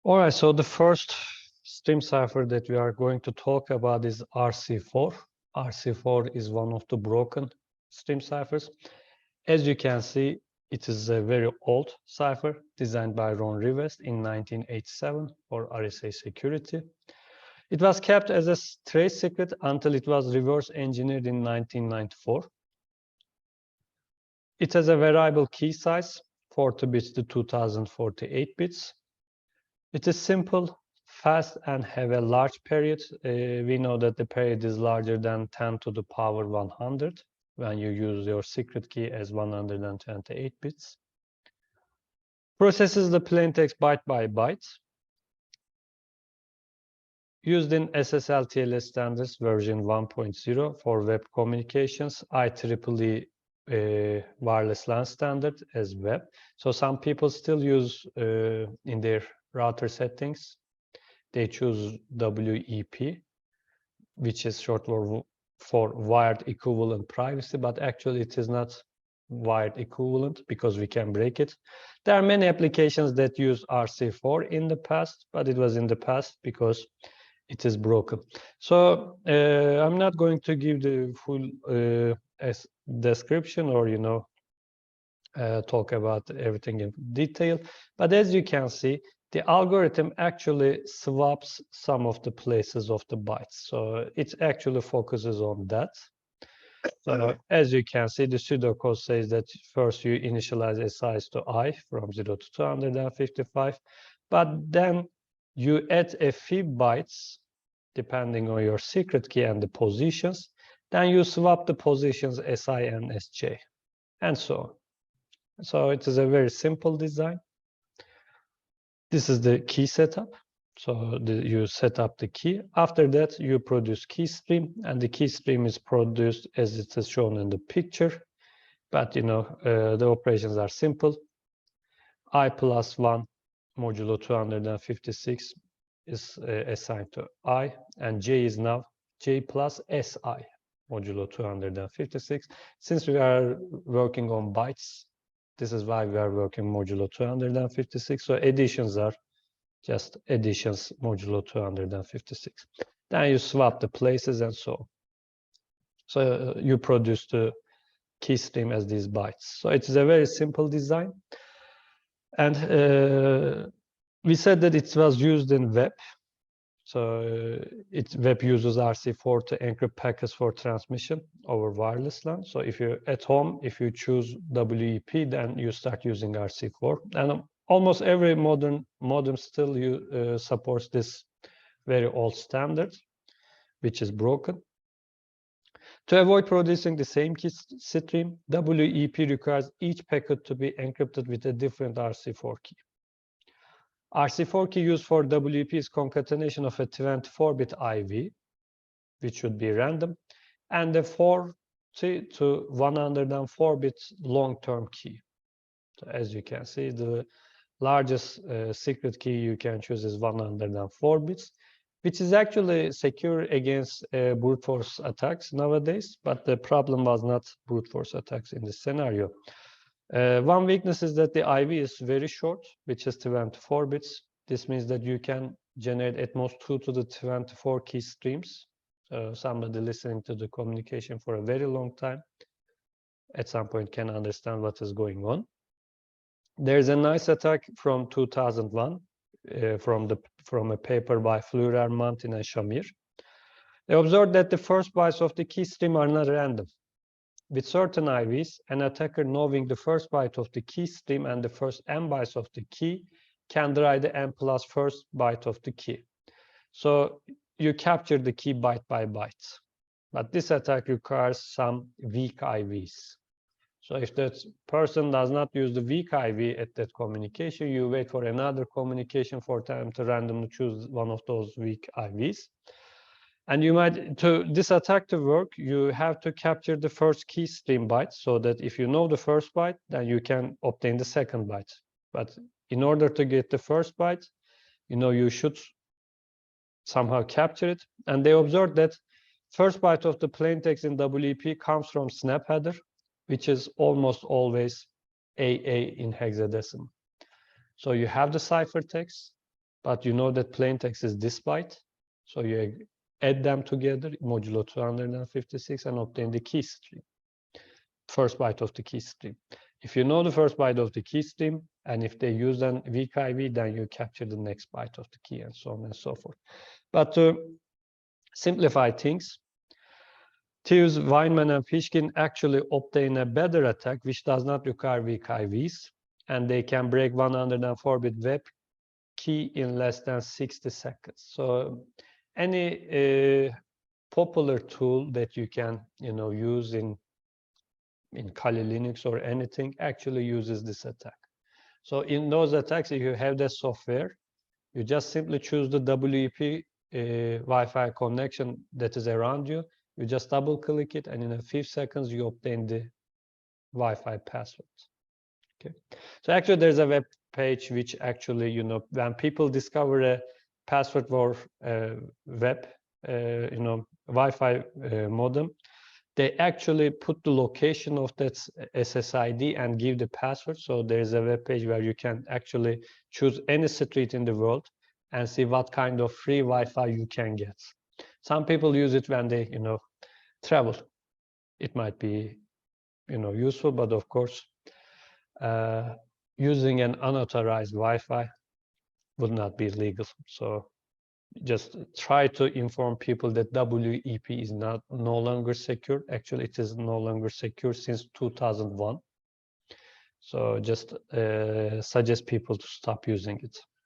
All right, so the first stream cipher that we are going to talk about is RC4. RC4 is one of the broken stream ciphers. As you can see, it is a very old cipher designed by Ron Rivest in 1987 for RSA security. It was kept as a trade secret until it was reverse engineered in 1994. It has a variable key size, 40 bits to 2048 bits. It is simple, fast, and have a large period. We know that the period is larger than 10 to the power 100 when you use your secret key as 128 bits. Processes the plaintext byte by byte. Used in SSL TLS standards version 1.0 for web communications, IEEE wireless LAN standard as web. So some people still use in their router settings, they choose WEP, which is short for wired equivalent privacy, but actually it is not wired equivalent because we can break it. There are many applications that use RC4 in the past, but it was in the past because it is broken. So I'm not going to give the full description or, talk about everything in detail. But as you can see, the algorithm actually swaps some of the places of the bytes. So it actually focuses on that. So as you can see, the pseudocode says that first you initialize a size to I from 0 to 255, but then you add a few bytes depending on your secret key and the positions. Then you swap the positions SI and SJ, and so on. So it is a very simple design. This is the key setup. So you set up the key. After that, you produce key stream, and the key stream is produced as it is shown in the picture. But the operations are simple. I plus 1 modulo 256 is assigned to I, and J is now J plus SI modulo 256. Since we are working on bytes, this is why we are working modulo 256. So additions are just additions modulo 256. Then you swap the places and so on. So you produce the key stream as these bytes. So it is a very simple design. And we said that it was used in web. So web uses RC4 to encrypt packets for transmission over wireless LAN. So if you're at home, if you choose WEP, then you start using RC4. And almost every modern modem still supports this very old standard, which is broken. To avoid producing the same key stream, WEP requires each packet to be encrypted with a different RC4 key. RC4 key used for WEP is concatenation of a 24-bit IV, which should be random, and a 40 to 104-bit long-term key. So as you can see, the largest secret key you can choose is 104 bits, which is actually secure against brute force attacks nowadays, but the problem was not brute force attacks in this scenario. One weakness is that the IV is very short, which is 24 bits. This means that you can generate at most 2 to the 24 key streams. So somebody listening to the communication for a very long time at some point can understand what is going on. There's a nice attack from 2001 from a paper by Fleurer, Martin, and Shamir. They observed that the first bytes of the key stream are not random. With certain IVs, an attacker knowing the first byte of the key stream and the first n bytes of the key can derive the n plus first byte of the key. So you capture the key byte by byte. But this attack requires some weak IVs. So if that person does not use the weak IV at that communication, you wait for another communication for them to randomly choose one of those weak IVs. And you might, to this attack to work, you have to capture the first key stream byte so that if you know the first byte, then you can obtain the second byte. But in order to get the first byte, you should somehow capture it. And they observed that first byte of the plaintext in WEP comes from snap header, which is almost always AA in hexadecimal. So you have the ciphertext, but you know that plain text is this byte. So you add them together, modulo 256, and obtain the key stream, first byte of the key stream. If you know the first byte of the key stream, and if they use an weak IV, then you capture the next byte of the key, and so on and so forth. But to simplify things, Tews, Weinman, and Fishkin actually obtain a better attack, which does not require weak IVs, and they can break 104-bit web key in less than 60 seconds. So any popular tool that you can use in Kali Linux or anything actually uses this attack. So in those attacks, if you have the software, you just simply choose the WEP Wi-Fi connection that is around you. You just double click it, and in a few seconds you obtain the Wi-Fi password. Okay. So actually there's a web page which actually, when people discover a password for web, Wi-Fi modem, they actually put the location of that SSID and give the password. So there's a web page where you can actually choose any street in the world and see what kind of free Wi-Fi you can get. Some people use it when they, travel. It might be, useful, but of course, using an unauthorized Wi-Fi would not be legal. So just try to inform people that WEP is no longer secure. Actually, it is no longer secure since 2001. So just suggest people to stop using it.